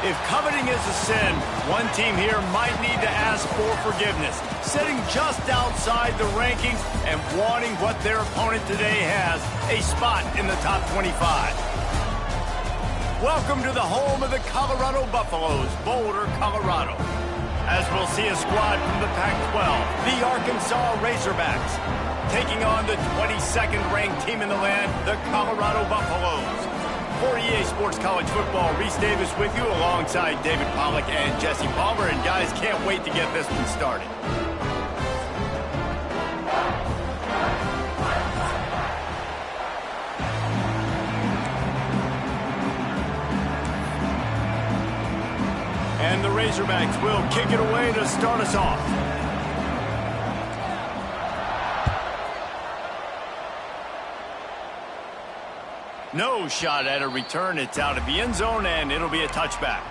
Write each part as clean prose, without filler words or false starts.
If coveting is a sin, one team here might need to ask for forgiveness, sitting just outside the rankings and wanting what their opponent today has, a spot in the top 25. Welcome to the home of the Colorado Buffaloes, Boulder, Colorado. As we'll see a squad from the Pac-12, the Arkansas Razorbacks, taking on the 22nd ranked team in the land, the Colorado Buffaloes. For EA Sports College Football, Reese Davis with you alongside David Pollack and Jesse Palmer. And guys, can't wait to get this one started. And the Razorbacks will kick it away to start us off. No shot at a return. It's out of the end zone, and it'll be a touchback.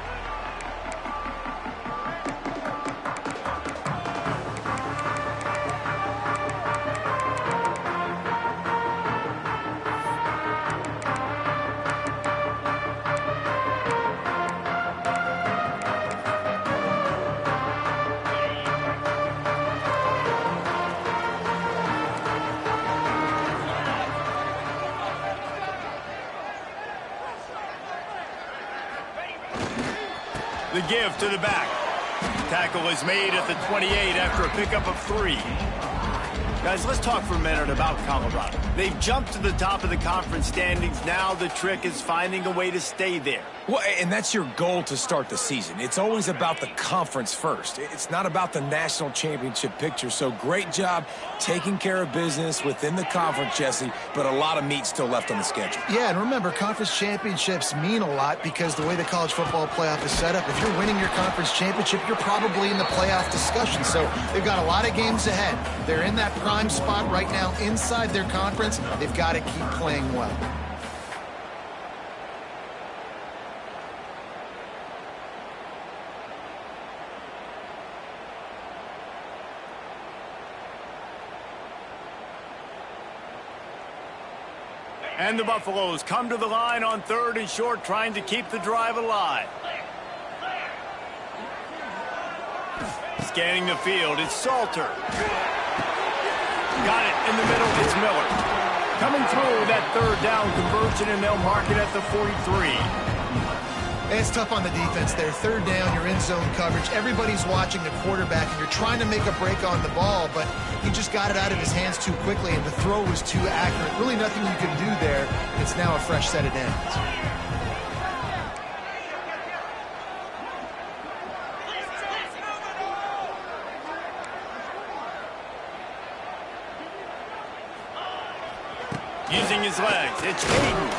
The give to the back. Tackle is made at the 28 after a pickup of 3. Guys, let's talk for a minute about Colorado. They've jumped to the top of the conference standings. Now the trick is finding a way to stay there. Well, and that's your goal to start the season. It's always about the conference first. It's not about the national championship picture. So great job taking care of business within the conference, Jesse, but a lot of meat still left on the schedule. Yeah, and remember, conference championships mean a lot because the way the college football playoff is set up, if you're winning your conference championship, you're probably in the playoff discussion. So they've got a lot of games ahead. They're in that prime spot right now inside their conference. They've got to keep playing well. And the Buffaloes come to the line on 3rd and short, trying to keep the drive alive. Scanning the field, it's Salter. Got it in the middle, it's Miller. Coming through with that 3rd down conversion, and they'll mark it at the 43. It's tough on the defense there. 3rd down, you're in zone coverage. Everybody's watching the quarterback, and you're trying to make a break on the ball, but he just got it out of his hands too quickly, and the throw was too accurate. Really nothing you can do there. It's now a fresh set of downs. Using his legs, it's Hayden.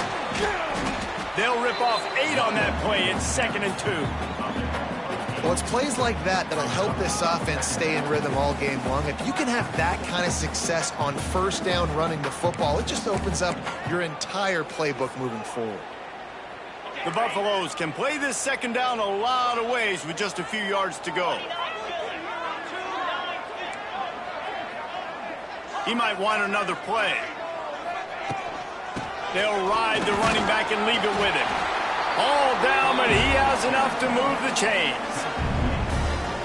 They'll rip off 8 on that play. It's 2nd and 2. Well, it's plays like that that'll help this offense stay in rhythm all game long. If you can have that kind of success on 1st down running the football, it just opens up your entire playbook moving forward. The Buffaloes can play this 2nd down a lot of ways with just a few yards to go. He might want another play. They'll ride the running back and leave it with him. All down, but he has enough to move the chains.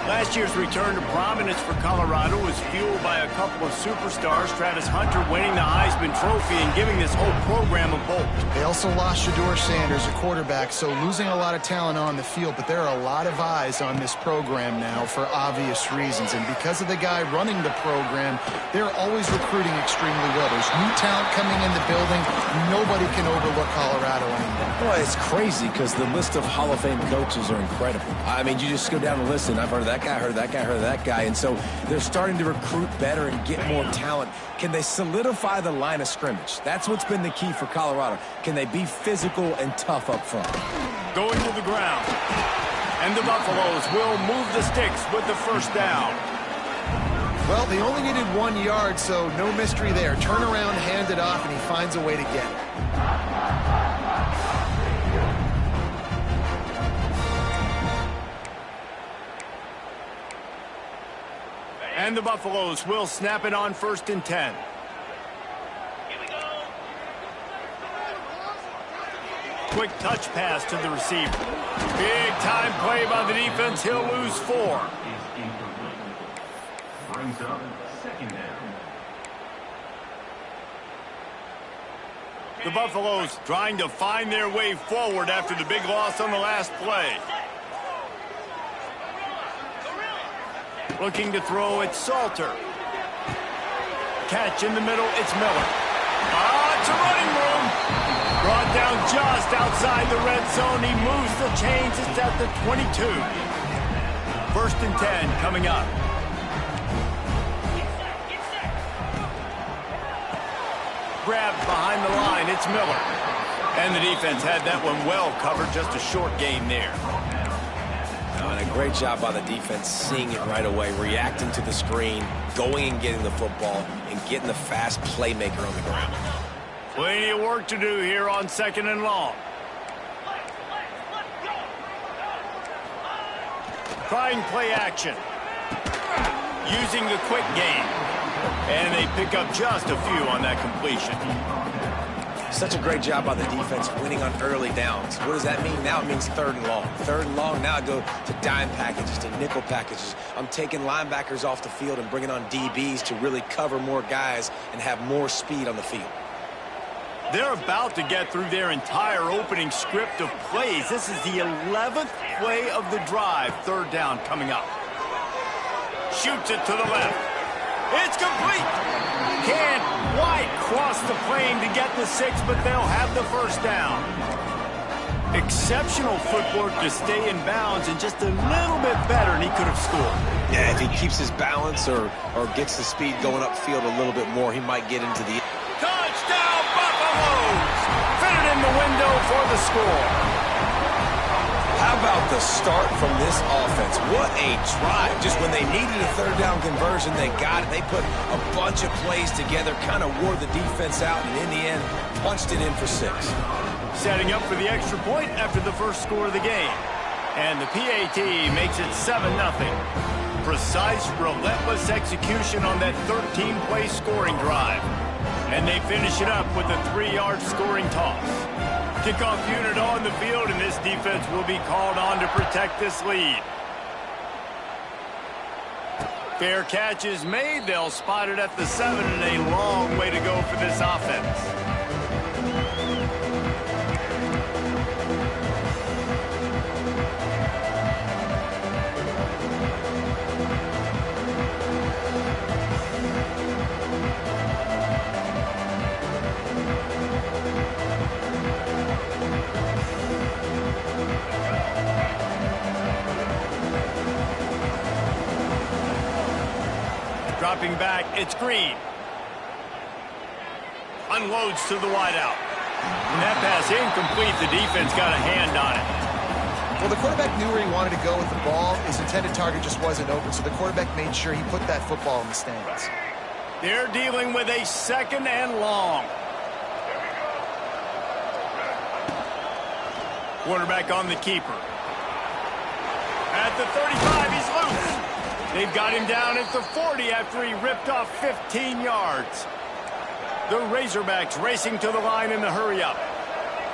Last year's return to prominence for Colorado was fueled by a couple of superstars, Travis Hunter winning the Heisman Trophy and giving this whole program a bolt. They also lost Shedeur Sanders, a quarterback, so losing a lot of talent on the field, but there are a lot of eyes on this program now for obvious reasons. And because of the guy running the program, they're always recruiting extremely well. There's new talent coming in the building. Nobody can overlook Colorado anymore. Well, it's crazy because the list of Hall of Fame coaches are incredible. I mean, you just go down the list, and I've heard that guy, heard that guy, heard that guy. And so they're starting to recruit better and get more talent. Can they solidify the line of scrimmage? That's what's been the key for Colorado. Can they be physical and tough up front? Going to the ground. And the Buffaloes will move the sticks with the 1st down. Well, they only needed 1 yard, so no mystery there. Turn around, hand it off, and he finds a way to get it. And the Buffaloes will snap it on 1st and 10. quick touch pass to the receiver. Big time play by the defense. He'll lose 4. Brings up second down. The Buffaloes trying to find their way forward after the big loss on the last play. Looking to throw, it's Salter. Catch in the middle, it's Miller. It's a running room. Brought down just outside the red zone. He moves the chains. It's at the 22. 1st and 10 coming up. Grabbed behind the line, it's Miller. And the defense had that one well covered, just a short gain there. And a great job by the defense seeing it right away, reacting to the screen, going and getting the football, and getting the fast playmaker on the ground. Plenty of work to do here on 2nd and long. Trying play action. Using the quick game. And they pick up just a few on that completion. Such a great job by the defense winning on early downs. What does that mean? Now it means 3rd and long. 3rd and long, now I go to dime packages, to nickel packages. I'm taking linebackers off the field and bringing on DBs to really cover more guys and have more speed on the field. They're about to get through their entire opening script of plays. This is the 11th play of the drive. 3rd down coming up. Shoots it to the left. It's complete. Can't quite cross the plane to get the 6, but they'll have the 1st down. Exceptional footwork to stay in bounds, and just a little bit better, and he could have scored. Yeah, if he keeps his balance or gets the speed going upfield a little bit more, he might get into the... Touchdown, Buffaloes! Fitted in the window for the score. How about the start from this offense? What a drive. Just when they needed a 3rd down conversion, they got it. They put a bunch of plays together, kind of wore the defense out, and in the end, punched it in for 6. Setting up for the extra point after the first score of the game. And the PAT makes it 7-0. Precise, relentless execution on that 13-play scoring drive. And they finish it up with a 3-yard scoring toss. Kickoff unit on the field, and this defense will be called on to protect this lead. Fair catch is made. They'll spot it at the 7, and a long way to go for this offense. Dropping back, it's Green. Unloads to the wideout. And that pass incomplete. The defense got a hand on it. Well, the quarterback knew where he wanted to go with the ball. His intended target just wasn't open, so the quarterback made sure he put that football in the stands. They're dealing with a 2nd and long. Quarterback on the keeper. At the 35, he's loose. They've got him down at the 40 after he ripped off 15 yards. The Razorbacks racing to the line in the hurry-up.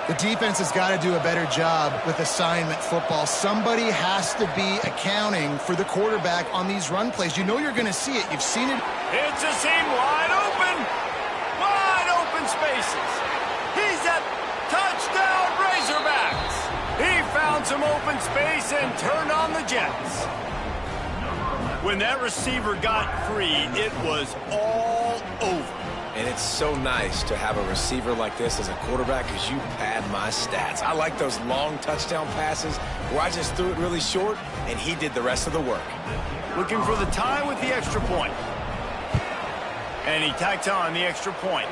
The defense has got to do a better job with assignment football. Somebody has to be accounting for the quarterback on these run plays. You know you're going to see it. You've seen it. It's a seam wide open. Wide open spaces. He's at touchdown Razorbacks. He found some open space and turned on the Jets. When that receiver got free, it was all over. And it's so nice to have a receiver like this as a quarterback because you pad my stats. I like those long touchdown passes where I just threw it really short and he did the rest of the work. Looking for the tie with the extra point. And he tacks on the extra point.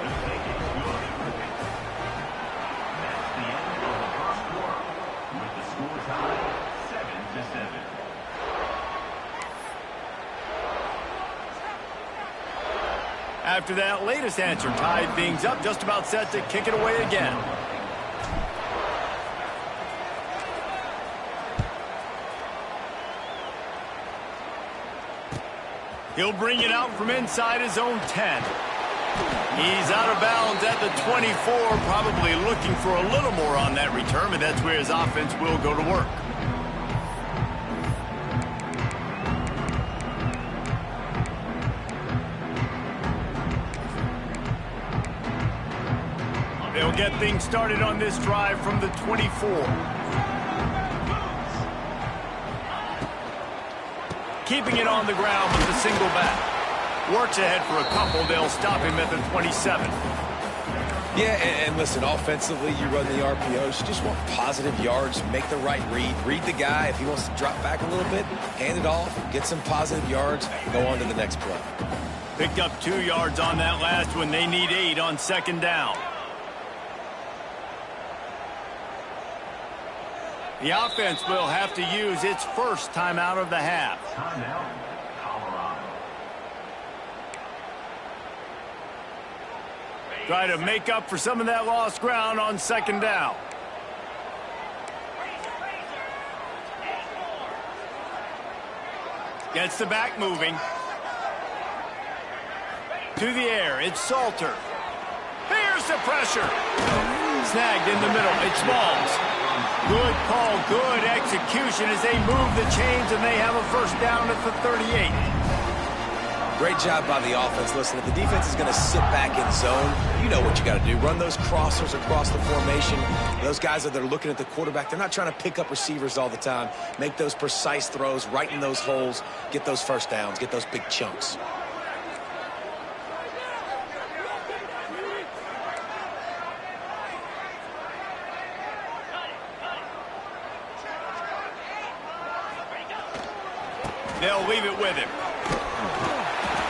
After that latest answer, tied things up, just about set to kick it away again. He'll bring it out from inside his own 10. He's out of bounds at the 24, probably looking for a little more on that return, but that's where his offense will go to work. They'll get things started on this drive from the 24. Keeping it on the ground with the single back. Works ahead for a couple. They'll stop him at the 27. Yeah, and listen, offensively, you run the RPOs. You just want positive yards, make the right read. Read the guy. If he wants to drop back a little bit, hand it off, get some positive yards, go on to the next play. Picked up 2 yards on that last one. They need 8 on second down. The offense will have to use its first timeout of the half. Timeout, Colorado. Try to make up for some of that lost ground on second down. Gets the back moving. To the air, it's Salter. Here's the pressure. Snagged in the middle, it's Smalls. Good call, good execution as they move the chains and they have a first down at the 38. Great job by the offense. Listen, if the defense is going to sit back in zone, you know what you got to do. Run those crossers across the formation. Those guys that are looking at the quarterback, they're not trying to pick up receivers all the time. Make those precise throws, right in those holes, get those first downs, get those big chunks. They'll leave it with him.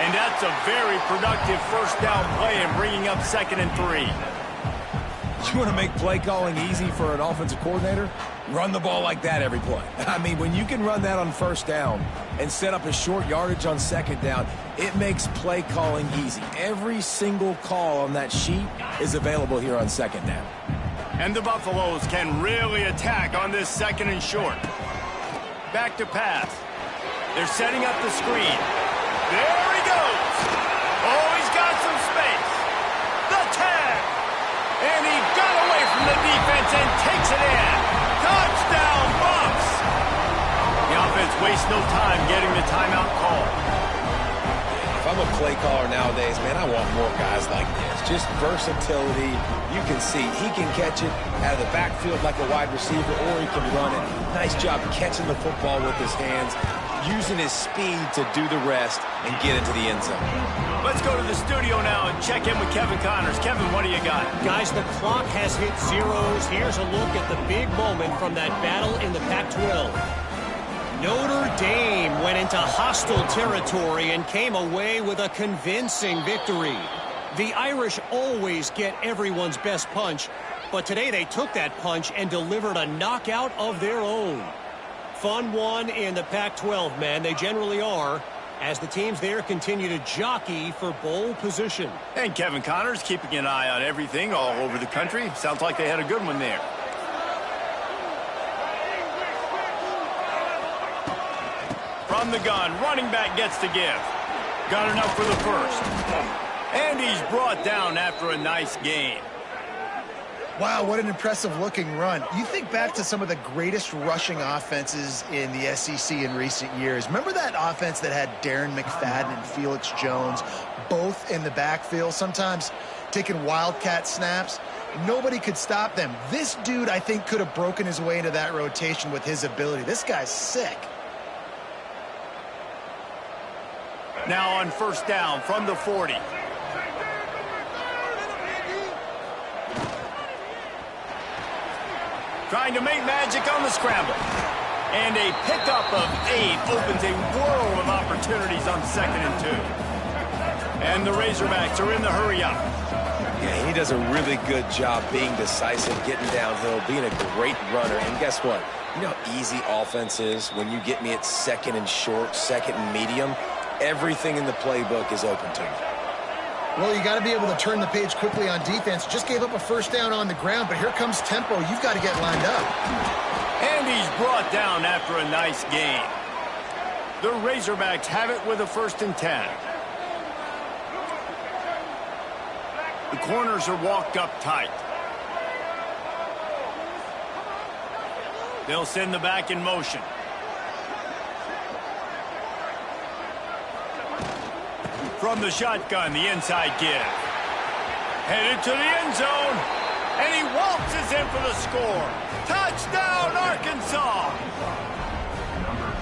And that's a very productive first down play and bringing up 2nd and 3. You want to make play calling easy for an offensive coordinator? Run the ball like that every play. I mean, when you can run that on first down and set up a short yardage on second down, it makes play calling easy. Every single call on that sheet is available here on second down. And the Buffaloes can really attack on this 2nd and short. Back to pass. They're setting up the screen. There he goes. Oh, he's got some space. The tag. And he got away from the defense and takes it in. Touchdown, Bucs. The offense wastes no time getting the timeout call. If I'm a play caller nowadays, man, I want more guys like this. Just versatility. You can see he can catch it out of the backfield like a wide receiver, or he can run it. Nice job catching the football with his hands, using his speed to do the rest and get into the end zone. Let's go to the studio now and check in with Kevin Connors. Kevin, what do you got? Guys, the clock has hit zeros. Here's a look at the big moment from that battle in the Pac-12. Notre Dame went into hostile territory and came away with a convincing victory. The Irish always get everyone's best punch, but today they took that punch and delivered a knockout of their own. Fun one in the Pac-12, man. They generally are, as the teams there continue to jockey for bowl position. And Kevin Connors keeping an eye on everything all over the country. Sounds like they had a good one there. From the gun, running back gets to give. Got enough for the first. And he's brought down after a nice gain. Wow, what an impressive-looking run. You think back to some of the greatest rushing offenses in the SEC in recent years. Remember that offense that had Darren McFadden and Felix Jones both in the backfield, sometimes taking wildcat snaps? Nobody could stop them. This dude, I think, could have broken his way into that rotation with his ability. This guy's sick. Now on first down from the 40. Trying to make magic on the scramble. And a pickup of 8 opens a world of opportunities on 2nd and 2. And the Razorbacks are in the hurry-up. Yeah, he does a really good job being decisive, getting downhill, being a great runner. And guess what? You know how easy offense is when you get me at 2nd and short, 2nd and medium? Everything in the playbook is open to me. Well, you got to be able to turn the page quickly on defense. Just gave up a first down on the ground, but here comes tempo. You've got to get lined up. And he's brought down after a nice gain. The Razorbacks have it with a 1st and 10. The corners are walked up tight. They'll send the back in motion. From the shotgun, the inside give. Headed to the end zone. And he waltzes in for the score. Touchdown, Arkansas!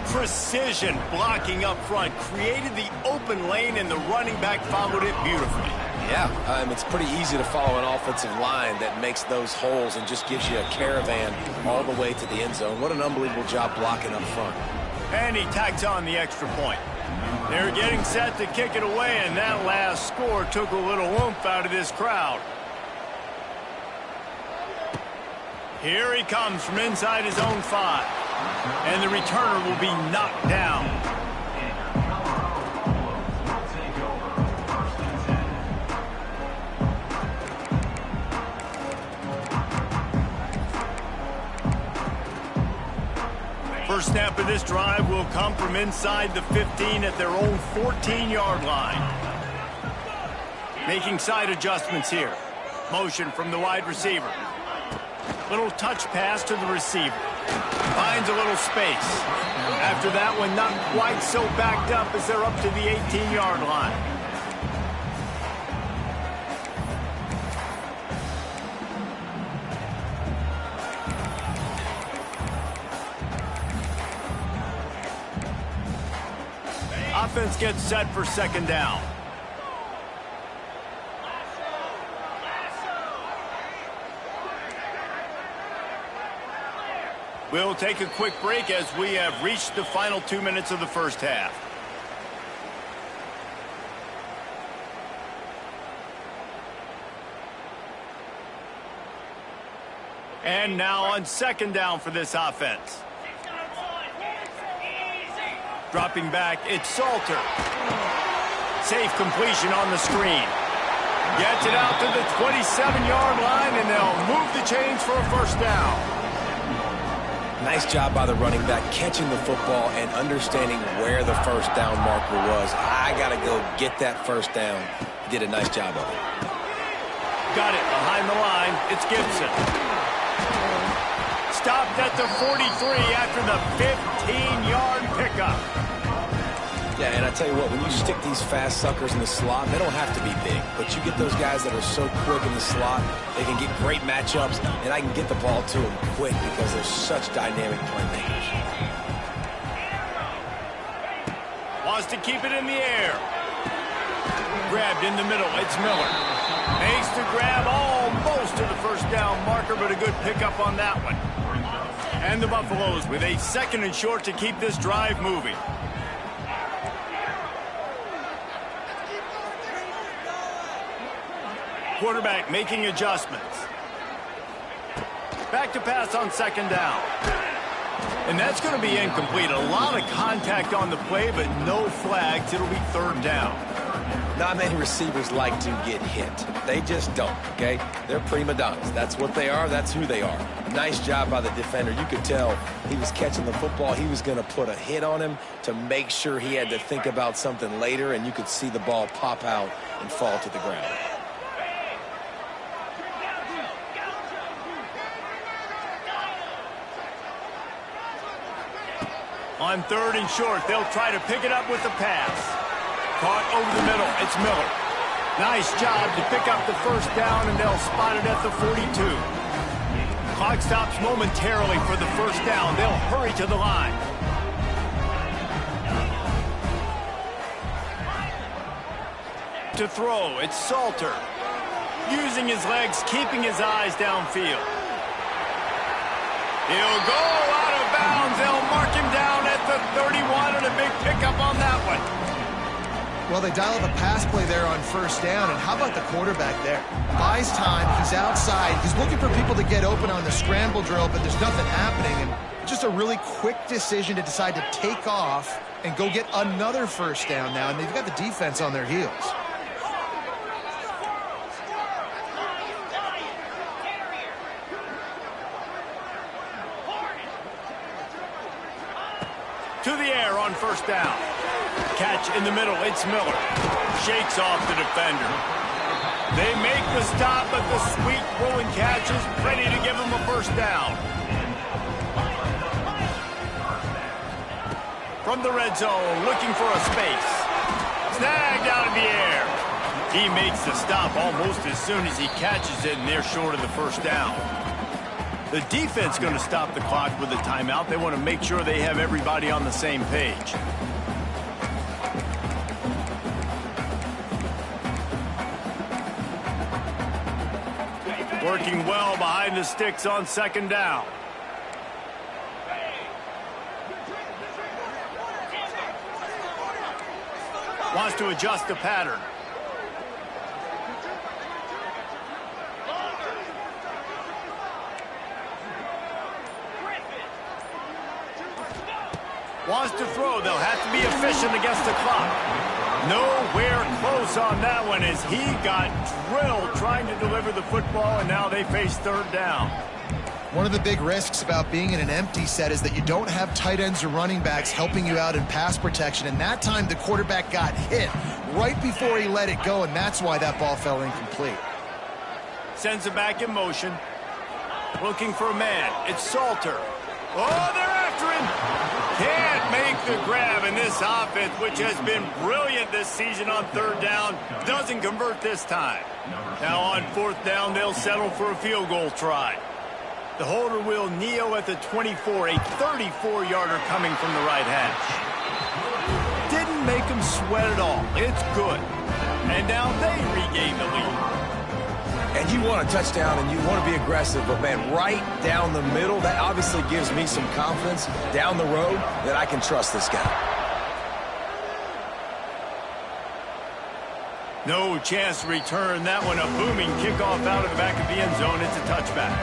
Precision blocking up front created the open lane, and the running back followed it beautifully. Yeah, it's pretty easy to follow an offensive line that makes those holes and just gives you a caravan all the way to the end zone. What an unbelievable job blocking up front. And he tacks on the extra point. They're getting set to kick it away, and that last score took a little oomph out of this crowd. Here he comes from inside his own 5. And the returner will be knocked down. First snap of this drive will come from inside the 15 at their own 14-yard line. Making side adjustments here. Motion from the wide receiver. Little touch pass to the receiver. Finds a little space. After that one, not quite so backed up as they're up to the 18-yard line. Offense gets set for second down. We'll take a quick break as we have reached the final 2 minutes of the first half. And now on second down for this offense. Dropping back, it's Salter. Safe completion on the screen. Gets it out to the 27-yard line, and they'll move the chains for a first down. Nice job by the running back catching the football and understanding where the first down marker was. I got to go get that first down. He did a nice job of it. Got it behind the line. It's Gibson. Stopped at the 43 after the 15-yard pickup. Yeah, and I tell you what, when you stick these fast suckers in the slot, they don't have to be big. But you get those guys that are so quick in the slot, they can get great matchups, and I can get the ball to them quick because they're such dynamic playmakers. Wants to keep it in the air. Grabbed in the middle. It's Miller. Makes the grab almost to the first down marker, but a good pickup on that one. And the Buffaloes with a second and short to keep this drive moving. Quarterback making adjustments. Back to pass on second down. And that's going to be incomplete. A lot of contact on the play, but no flags. It'll be third down. Not many receivers like to get hit. They just don't, okay? They're prima donnas. That's what they are. That's who they are. Nice job by the defender. You could tell he was catching the football. He was going to put a hit on him to make sure he had to think about something later, and you could see the ball pop out and fall to the ground. On third and short, they'll try to pick it up with the pass. Caught over the middle. It's Miller. Nice job to pick up the first down, and they'll spot it at the 42. Clock stops momentarily for the first down. They'll hurry to the line. To throw, it's Salter. Using his legs, keeping his eyes downfield. He'll go out of bounds. They'll mark him down at the 31, and a big pickup on that one. Well, they dial up a pass play there on first down, and how about the quarterback there? Buys time, he's outside, he's looking for people to get open on the scramble drill, but there's nothing happening, and just a really quick decision to decide to take off and go get another first down now, and they've got the defense on their heels. To the air on first down. Catch in the middle. It's Miller. Shakes off the defender. They make the stop, but the sweet rolling catch is ready to give them a first down. From the red zone, looking for a space. Snagged out of the air. He makes the stop almost as soon as he catches it, and they're short of the first down. The defense going to stop the clock with a timeout. They want to make sure they have everybody on the same page. Working well behind the sticks on second down. Wants to adjust the pattern. Wants to throw. They'll have to be efficient against the clock. Nowhere close on that one as he got drilled trying to deliver the football, and now they face third down. One of the big risks about being in an empty set is that you don't have tight ends or running backs helping you out in pass protection, and that time the quarterback got hit right before he let it go, and that's why that ball fell incomplete. Sends it back in motion. Looking for a man. It's Salter. Oh, they're after him. Can't make the grab, and this offense, which has been brilliant this season on third down, doesn't convert this time. Now on fourth down, they'll settle for a field goal try. The holder will kneel at the 24, a 34-yarder coming from the right hash. Didn't make him sweat at all. It's good. And now they regain the lead. And you want a touchdown and you want to be aggressive, but, man, right down the middle, that obviously gives me some confidence down the road that I can trust this guy. No chance to return that one. A booming kickoff out of the back of the end zone. It's a touchback.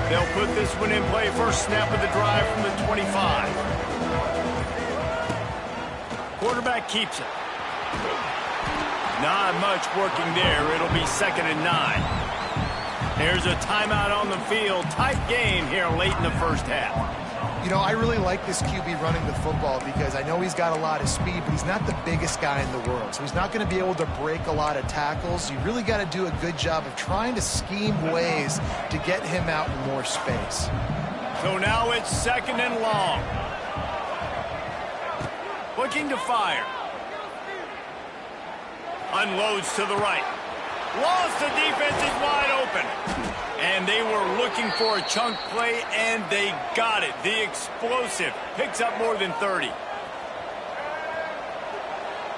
They'll put this one in play. First snap of the drive from the 25. Quarterback keeps it. Not much working there. It'll be 2nd and 9. There's a timeout on the field. Tight game here late in the first half. You know, I really like this QB running the football because I know he's got a lot of speed, but he's not the biggest guy in the world. So he's not going to be able to break a lot of tackles. You really got to do a good job of trying to scheme ways to get him out in more space. So now it's 2nd and long. Looking to fire. Unloads to the right. Lost, the defense is wide open. And they were looking for a chunk play, and they got it. The explosive picks up more than 30.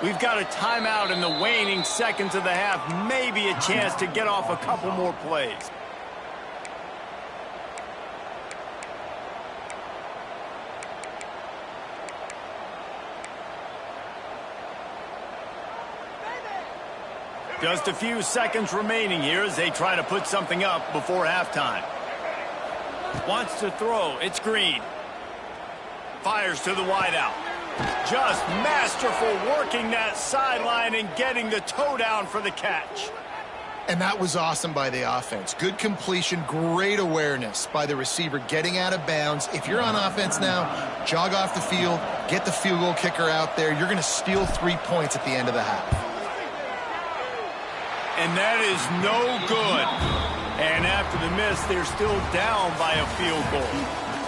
We've got a timeout in the waning seconds of the half. Maybe a chance to get off a couple more plays. Just a few seconds remaining here as they try to put something up before halftime. Wants to throw. It's Green. Fires to the wideout. Just masterful working that sideline and getting the toe down for the catch. And that was awesome by the offense. Good completion, great awareness by the receiver getting out of bounds. If you're on offense now, jog off the field, get the field goal kicker out there. You're going to steal 3 points at the end of the half. And that is no good. And after the miss, they're still down by a field goal.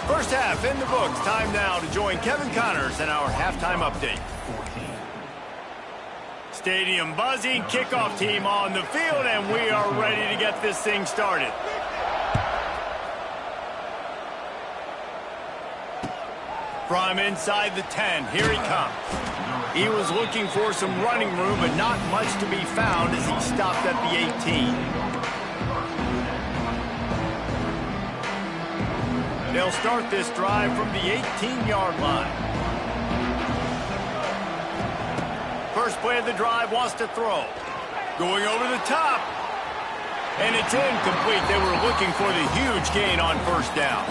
First half in the books. Time now to join Kevin Connors in our halftime update. Stadium buzzing, kickoff team on the field, and we are ready to get this thing started. From inside the 10, here he comes. He was looking for some running room, but not much to be found as he stopped at the 18. They'll start this drive from the 18-yard line. First play of the drive, wants to throw. Going over the top. And it's incomplete. They were looking for the huge gain on first down.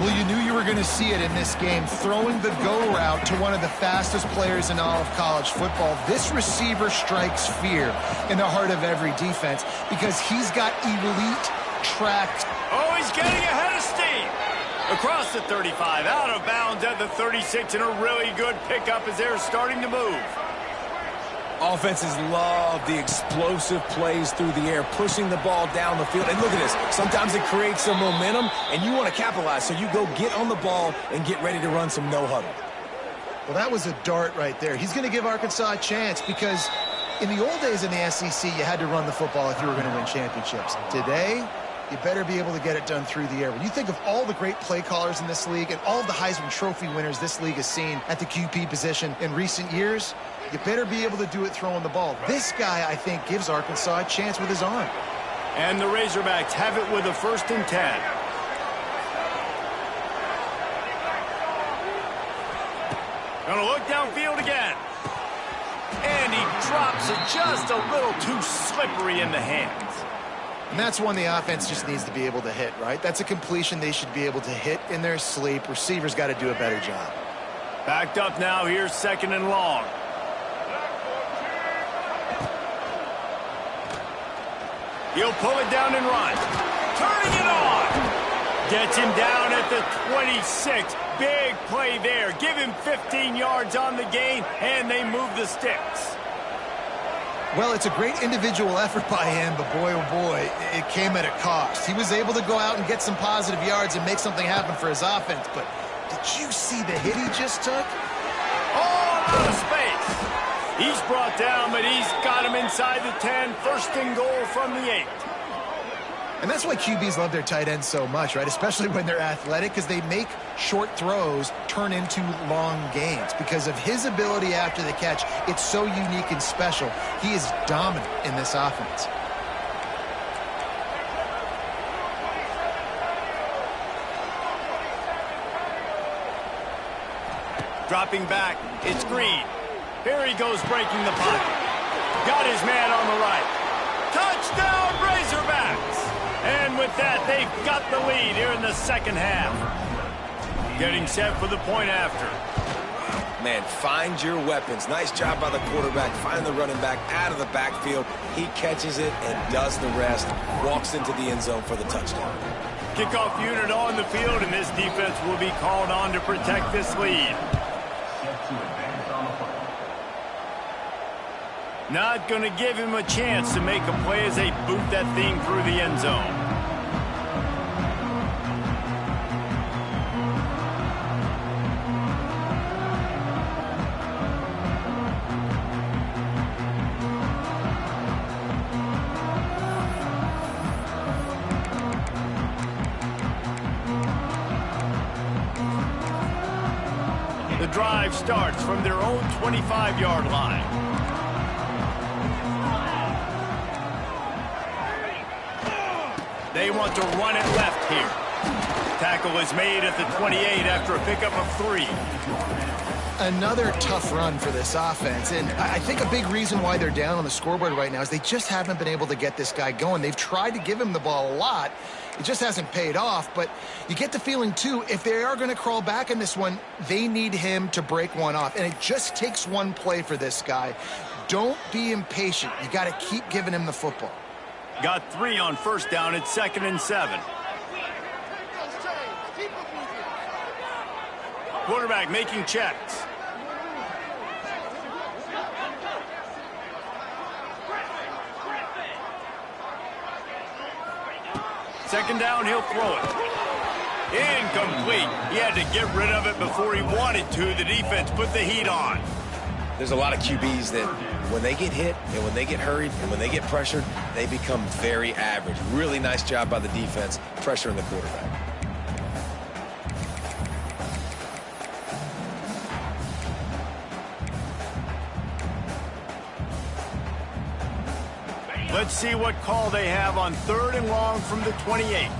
Well, you knew you were going to see it in this game, throwing the go route to one of the fastest players in all of college football. This receiver strikes fear in the heart of every defense because he's got elite tracked. Oh, he's getting ahead of steam. Across the 35, out of bounds at the 36, and a really good pickup as they're starting to move. Offenses love the explosive plays through the air, pushing the ball down the field. And look at this. Sometimes it creates some momentum, and you want to capitalize. So you go get on the ball and get ready to run some no-huddle. Well, that was a dart right there. He's going to give Arkansas a chance because in the old days in the SEC, you had to run the football if you were going to win championships. Today, you better be able to get it done through the air. When you think of all the great play callers in this league and all of the Heisman Trophy winners this league has seen at the QB position in recent years, you better be able to do it throwing the ball. This guy, I think, gives Arkansas a chance with his arm. And the Razorbacks have it with a 1st and 10. Gonna look downfield again. And he drops it just a little too slippery in the hands. And that's one the offense just needs to be able to hit, right? That's a completion they should be able to hit in their sleep. Receivers got to do a better job. Backed up now, here's 2nd and long. He'll pull it down and run. Turning it on. Gets him down at the 26. Big play there. Give him 15 yards on the gain, and they move the sticks. Well, it's a great individual effort by him, but boy, oh boy, it came at a cost. He was able to go out and get some positive yards and make something happen for his offense, but did you see the hit he just took? All out of space. He's brought down, but he's got him inside the 10. 1st and goal from the 8. And that's why QBs love their tight ends so much, right? Especially when they're athletic, because they make short throws turn into long gains. Because of his ability after the catch, it's so unique and special. He is dominant in this offense. Dropping back, it's Green. Here he goes breaking the pocket. Got his man on the right. Touchdown, Razorbacks! And with that, they've got the lead here in the 2nd half. Getting set for the point after. Man, find your weapons. Nice job by the quarterback. Find the running back out of the backfield. He catches it and does the rest. Walks into the end zone for the touchdown. Kickoff unit on the field, and this defense will be called on to protect this lead. Not going to give him a chance to make a play as they boot that thing through the end zone. The drive starts from their own 25-yard line. They want to run it left here. Tackle is made at the 28 after a pickup of 3. Another tough run for this offense, and I think a big reason why they're down on the scoreboard right now is they just haven't been able to get this guy going. They've tried to give him the ball a lot. It just hasn't paid off, but you get the feeling, too, if they are going to crawl back in this one, they need him to break one off, and it just takes one play for this guy. Don't be impatient. You got to keep giving him the football. Got 3 on 1st down at 2nd and 7. Quarterback making checks. Second down, he'll throw it. Incomplete. He had to get rid of it before he wanted to. The defense put the heat on. There's a lot of QBs that when they get hit and when they get hurried and when they get pressured, they become very average. Really nice job by the defense, pressuring the quarterback. Let's see what call they have on 3rd and long from the 28.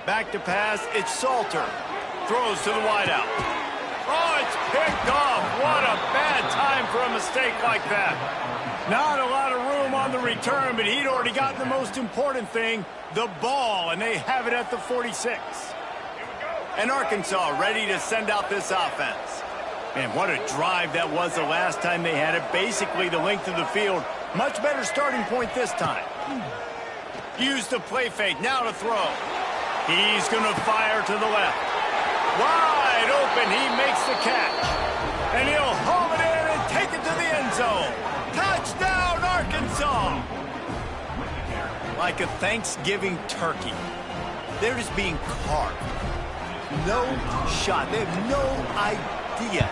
Back to pass, it's Salter. Throws to the wideout. Oh, it's picked off. What a bad time for a mistake like that. Not a lot of room on the return, but he'd already gotten the most important thing, the ball, and they have it at the 46. And Arkansas ready to send out this offense. Man, what a drive that was the last time they had it. Basically the length of the field. Much better starting point this time. Use the play fake, now to throw. He's going to fire to the left. Wide open, he makes the catch. And he'll haul it in and take it to the end zone. Touchdown, Arkansas! Like a Thanksgiving turkey. They're just being carved. No shot. They have no idea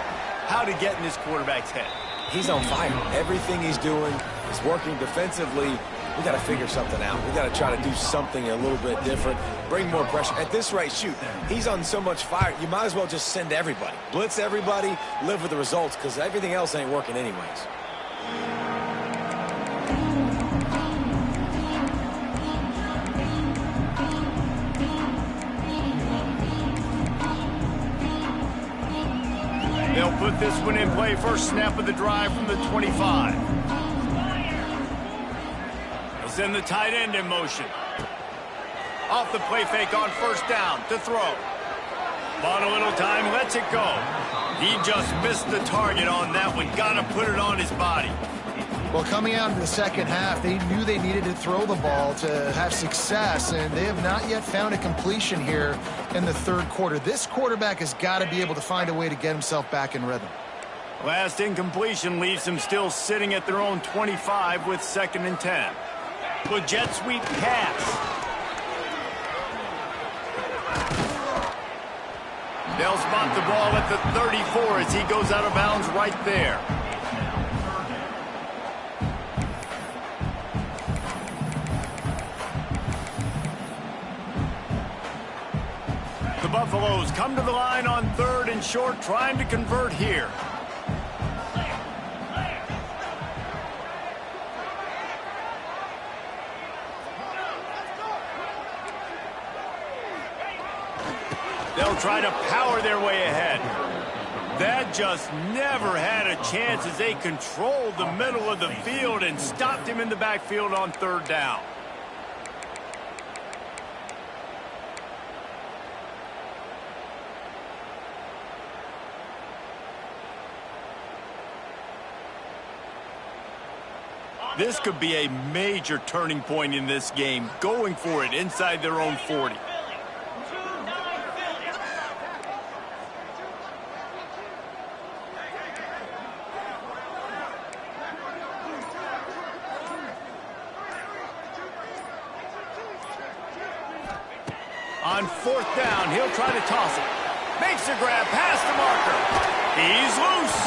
how to get in this quarterback's head. He's on fire. Everything he's doing is working defensively. We got to figure something out. We got to try to do something a little bit different, bring more pressure. At this rate, shoot, he's on so much fire, you might as well just send everybody. Blitz everybody, live with the results, because everything else ain't working anyways. They'll put this one in play. First snap of the drive from the 25. They'll send the tight end in motion. Off the play fake on first down to throw. Bought a little time, lets it go. He just missed the target on that one. Got to put it on his body. Well, coming out in the second half, they knew they needed to throw the ball to have success, and they have not yet found a completion here in the third quarter. This quarterback has got to be able to find a way to get himself back in rhythm. Last incompletion leaves them still sitting at their own 25 with 2nd and 10. The jet sweep pass. They'll spot the ball at the 34 as he goes out of bounds right there. The Buffaloes come to the line on 3rd and short, trying to convert here. They'll try to power their way ahead. That just never had a chance as they controlled the middle of the field and stopped him in the backfield on 3rd down. This could be a major turning point in this game, going for it inside their own 40. On 4th down, he'll try to toss it. Makes a grab past the marker. He's loose.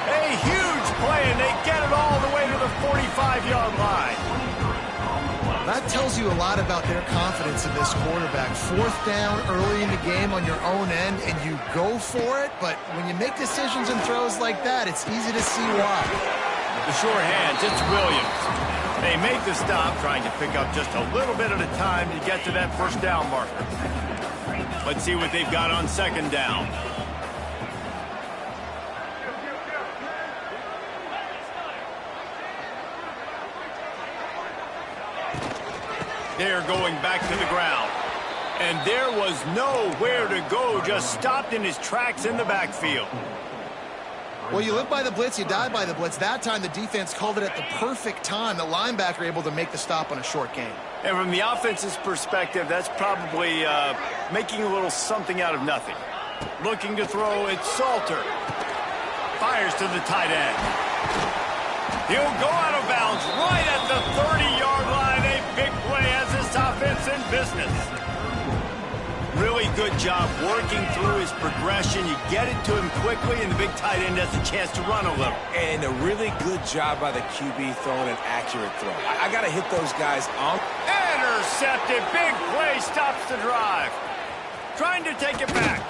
A huge play, and they get it all the way to the 45-yard line. That tells you a lot about their confidence in this quarterback. 4th down early in the game on your own end, and you go for it, but when you make decisions and throws like that, it's easy to see why. The sure hands, it's Williams. They make the stop, trying to pick up just a little bit at a time to get to that 1st down marker. Let's see what they've got on 2nd down. They're going back to the ground. And there was nowhere to go, just stopped in his tracks in the backfield. Well, you live by the blitz, you die by the blitz. That time the defense called it at the perfect time. The linebacker able to make the stop on a short gain. And from the offense's perspective, that's probably making a little something out of nothing. Looking to throw, it's Salter. Fires to the tight end. He'll go out of bounds right at the 30-yard line. A big play as this offense in business. Really good job working through his progression. You get it to him quickly, and the big tight end has a chance to run a little. And a really good job by the QB throwing an accurate throw. I got to hit those guys on. Intercepted. Big play stops the drive. Trying to take it back.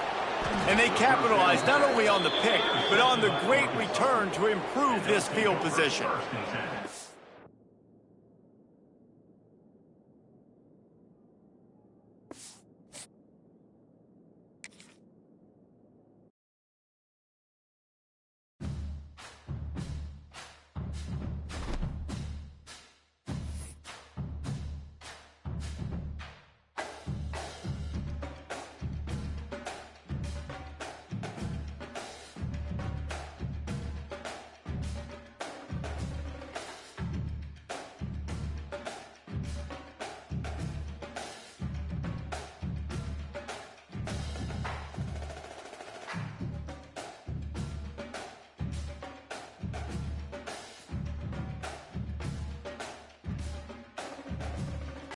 And they capitalize not only on the pick, but on the great return to improve this field position.